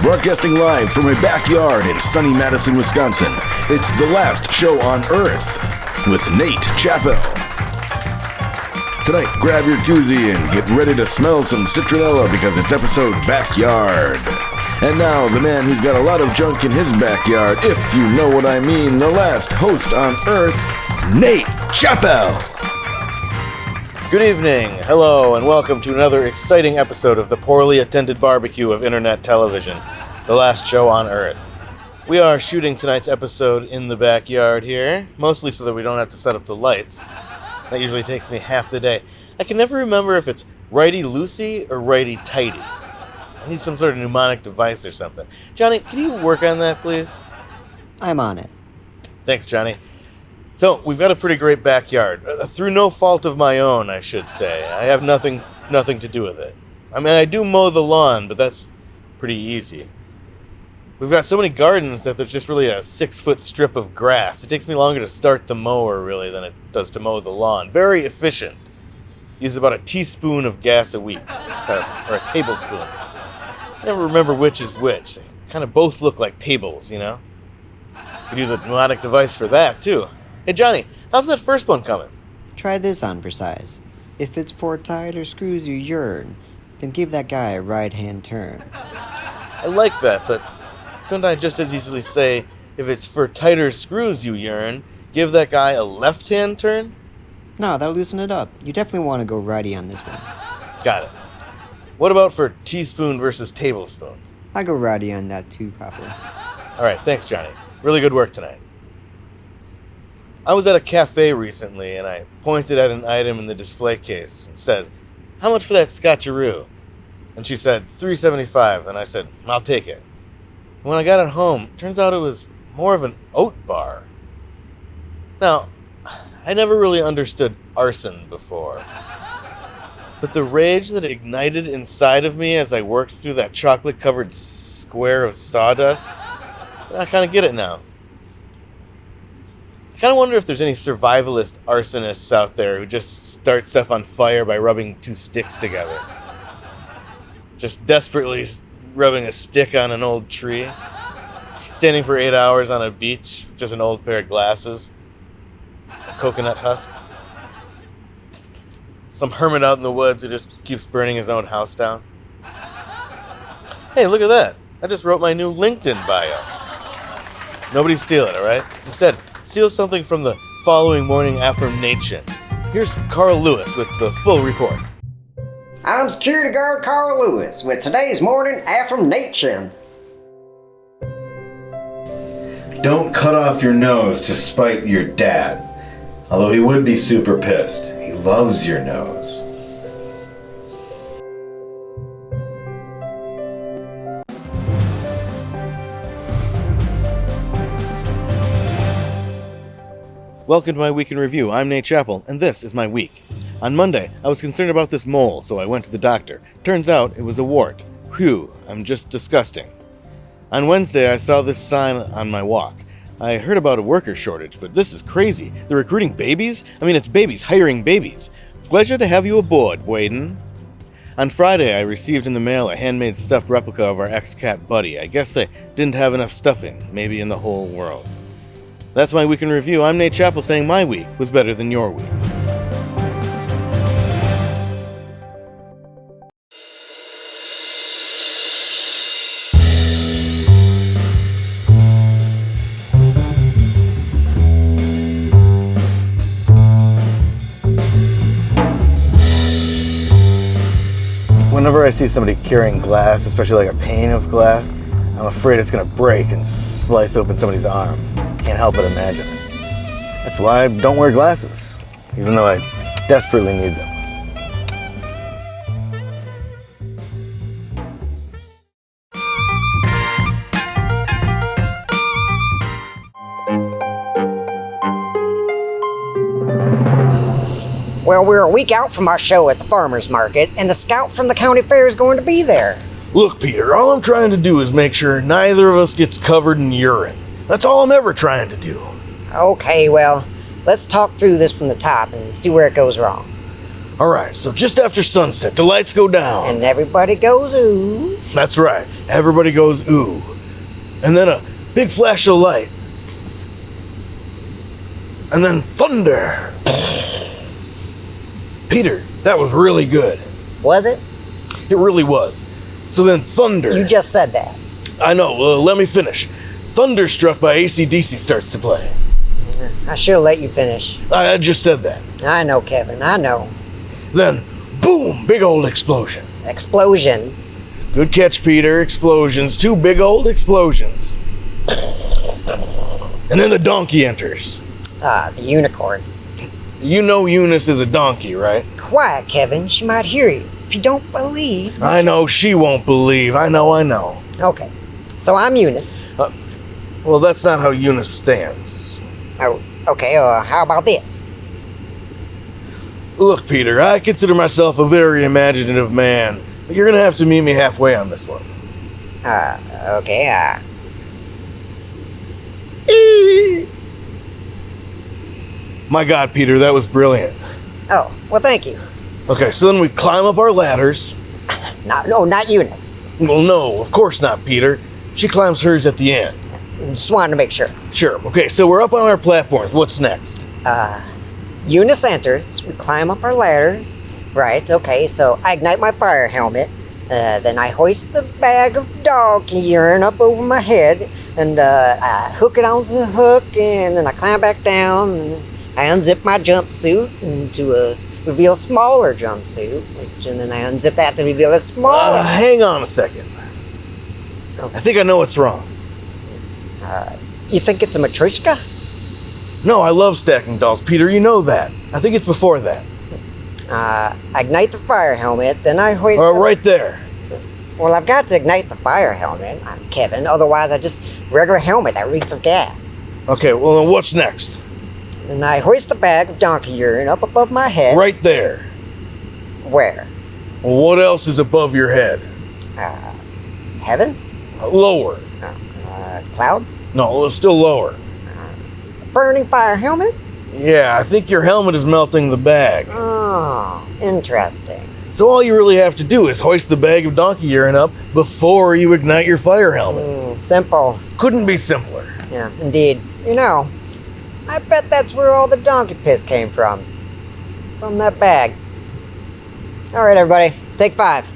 Broadcasting live from a backyard in sunny Madison, Wisconsin, it's The Last Show on Earth with Nate Chappell. Tonight, grab your koozie and get ready to smell some citronella because it's episode Backyard. And now, the man who's got a lot of junk in his backyard, if you know what I mean, the last host on Earth, Nate Chappell. Good evening, hello, and welcome to another exciting episode of the poorly attended barbecue of internet television, The Last Show on Earth. We are shooting tonight's episode in the backyard here, mostly so that we don't have to set up the lights. That usually takes me half the day. I can never remember if it's righty-loosey or righty-tighty. I need some sort of mnemonic device or something. Johnny, can you work on that, please? I'm on it. Thanks, Johnny. So, we've got a pretty great backyard. Through no fault of my own, I should say. I have nothing to do with it. I mean, I do mow the lawn, but that's pretty easy. We've got so many gardens that there's just really a 6-foot strip of grass. It takes me longer to start the mower, really, than it does to mow the lawn. Very efficient. Use about a teaspoon of gas a week, or a tablespoon. I never remember which is which. They kind of both look like tables, you know? Could use a mnemonic device for that, too. Hey, Johnny, how's that first one coming? Try this on for size. If it's for tight or screws you yearn, then give that guy a right-hand turn. I like that, but couldn't I just as easily say, if it's for tighter screws you yearn, give that guy a left-hand turn? No, that'll loosen it up. You definitely want to go righty on this one. Got it. What about for teaspoon versus tablespoon? I go righty on that too, probably. All right, thanks, Johnny. Really good work tonight. I was at a cafe recently, and I pointed at an item in the display case and said, "How much for that Scotcheroo?" And she said, $3.75, and I said, "I'll take it." And when I got it home, it turns out it was more of an oat bar. Now, I never really understood arson before, but the rage that ignited inside of me as I worked through that chocolate-covered square of sawdust, I kind of get it now. I kind of wonder if there's any survivalist arsonists out there who just start stuff on fire by rubbing two sticks together. Just desperately rubbing a stick on an old tree. Standing for 8 hours on a beach, just an old pair of glasses. A coconut husk. Some hermit out in the woods who just keeps burning his own house down. Hey, look at that. I just wrote my new LinkedIn bio. Nobody steal it, alright? Instead, steal something from the following morning affirmation. Here's Carl Lewis with the full report. I'm security guard Carl Lewis with today's morning affirmation. Don't cut off your nose to spite your dad. Although he would be super pissed. He loves your nose. Welcome to my week in review. I'm Nate Chappell, and this is my week. On Monday, I was concerned about this mole, so I went to the doctor. Turns out it was a wart. Phew, I'm just disgusting. On Wednesday, I saw this sign on my walk. I heard about a worker shortage, but this is crazy. They're recruiting babies? I mean, it's babies hiring babies. Pleasure to have you aboard, Waden. On Friday, I received in the mail a handmade stuffed replica of our ex-cat Buddy. I guess they didn't have enough stuffing, maybe in the whole world. That's my week in review. I'm Nate Chappell saying my week was better than your week. Whenever I see somebody carrying glass, especially like a pane of glass, I'm afraid it's going to break and slice open somebody's arm. Can't help but imagine it. That's why I don't wear glasses, even though I desperately need them. Well, we're a week out from our show at the farmer's market, and the scout from the county fair is going to be there. Look, Peter, all I'm trying to do is make sure neither of us gets covered in urine. That's all I'm ever trying to do. Okay, well, let's talk through this from the top and see where it goes wrong. Alright, so just after sunset, the lights go down. And everybody goes ooh. That's right. Everybody goes ooh. And then a big flash of light. And then thunder. Peter, that was really good. Was it? It really was. So then thunder. You just said that. I know, let me finish. Thunderstruck by AC/DC starts to play. I should have let you finish. I just said that. I know, Kevin, I know. Then, boom, big old explosion. Explosion. Good catch, Peter. Explosions. 2 big old explosions. And then the donkey enters. The unicorn. You know Eunice is a donkey, right? Quiet, Kevin. She might hear you. If you don't believe. I know she won't believe. I know. Okay. So I'm Eunice. Well, that's not how Eunice stands. Oh, okay. How about this? Look, Peter, I consider myself a very imaginative man. But you're gonna have to meet me halfway on this one. Okay. My God, Peter, that was brilliant. Oh, well, thank you. Okay, so then we climb up our ladders. No, not Eunice. Well, no, of course not, Peter. She climbs hers at the end. Just wanted to make sure. Sure. Okay, so we're up on our platforms. What's next? Eunice enters. We climb up our ladders. Right. Okay. So I ignite my fire helmet. Then I hoist the bag of donkey urine up over my head, and I hook it onto the hook, and then I climb back down. And I unzip my jumpsuit to reveal a smaller jumpsuit, and then I unzip that to reveal a smaller. Hang on a second. I think I know what's wrong. You think it's a matryoshka? No, I love stacking dolls, Peter. You know that. I think it's before that. I ignite the fire helmet, then I hoist. Right there. Well, I've got to ignite the fire helmet. I'm Kevin. Otherwise, I just regular helmet that reeks of gas. Okay, well, then what's next? And I hoist the bag of donkey urine up above my head. Right there. Where? Well, what else is above your head? Heaven? Lower. Clouds? No, still lower. Burning fire helmet? Yeah, I think your helmet is melting the bag. Oh, interesting. So all you really have to do is hoist the bag of donkey urine up before you ignite your fire helmet. Simple. Couldn't be simpler. Yeah, indeed. You know, I bet that's where all the donkey piss came from. From that bag. All right, everybody, take 5.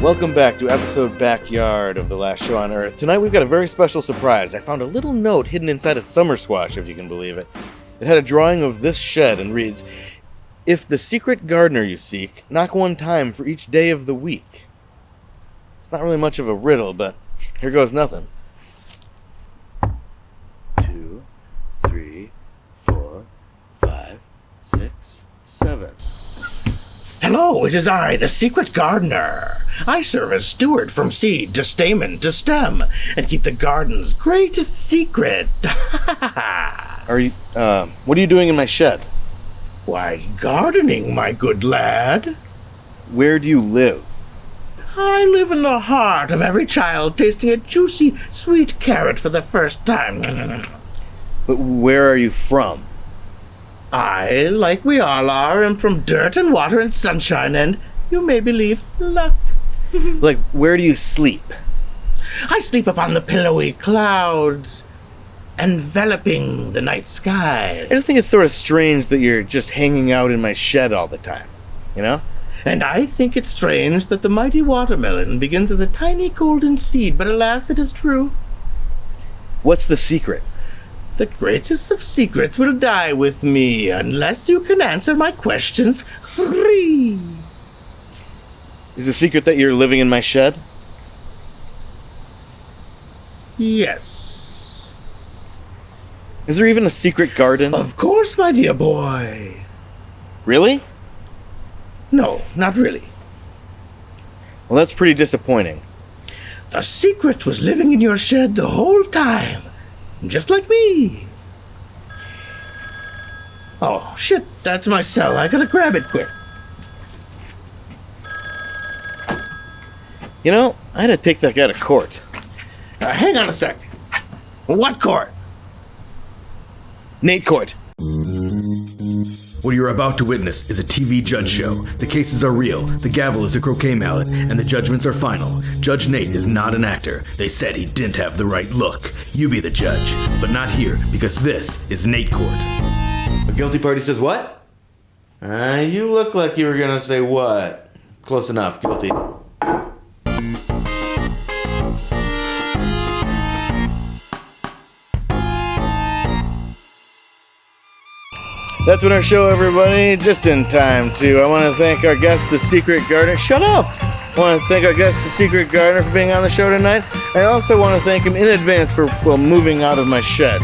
Welcome back to episode Backyard of The Last Show on Earth. Tonight we've got a very special surprise. I found a little note hidden inside a summer squash, if you can believe it. It had a drawing of this shed and reads, "If the secret gardener you seek, knock 1 time for each day of the week." It's not really much of a riddle, but here goes nothing. 2, 3, 4, 5, 6, 7. Hello, it is I, the secret gardener. I serve as steward from seed to stamen to stem, and keep the garden's greatest secret. What are you doing in my shed? Why, gardening, my good lad. Where do you live? I live in the heart of every child tasting a juicy, sweet carrot for the first time. But where are you from? I, like we all are, am from dirt and water and sunshine and you may believe, luck. Like, where do you sleep? I sleep upon the pillowy clouds, enveloping the night sky. I just think it's sort of strange that you're just hanging out in my shed all the time, you know? And I think it strange that the mighty watermelon begins as a tiny golden seed, but alas, it is true. What's the secret? The greatest of secrets will die with me unless you can answer my questions free. Is the secret that you're living in my shed? Yes. Is there even a secret garden? Of course, my dear boy. Really? No, not really. Well, that's pretty disappointing. The secret was living in your shed the whole time. Just like me. Oh, shit, that's my cell. I gotta grab it quick. You know, I had to take that guy to court. Hang on a sec. What court? Nate Court. What you're about to witness is a TV judge show. The cases are real, the gavel is a croquet mallet, and the judgments are final. Judge Nate is not an actor. They said he didn't have the right look. You be the judge, but not here, because this is Nate Court. The guilty party says what? You look like you were gonna say what? Close enough, guilty. That's been our show, everybody. Just in time, too. I want to thank our guest, The Secret Gardener. Shut up! I want to thank our guest, The Secret Gardener, for being on the show tonight. I also want to thank him in advance for, moving out of my shed.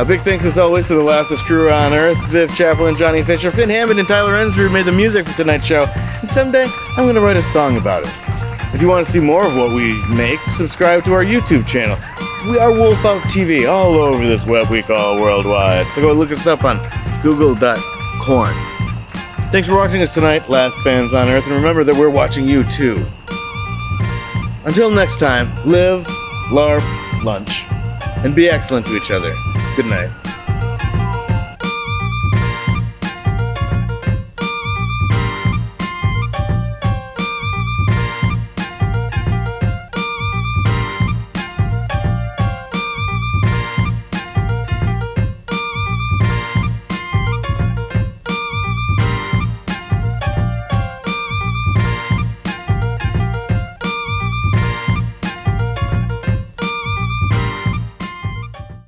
Big thanks, as always, to the loudest crew on Earth, Viv Chaplin, Johnny Fisher, Finn Hammond, and Tyler Ensrew made the music for tonight's show. And someday, I'm going to write a song about it. If you want to see more of what we make, subscribe to our YouTube channel. We are Wolf Out TV all over this web we call worldwide. So go look us up on google.corn. Thanks for watching us tonight, last fans on Earth, and remember that we're watching you too. Until next time, live, LARP, lunch, and be excellent to each other. Good night.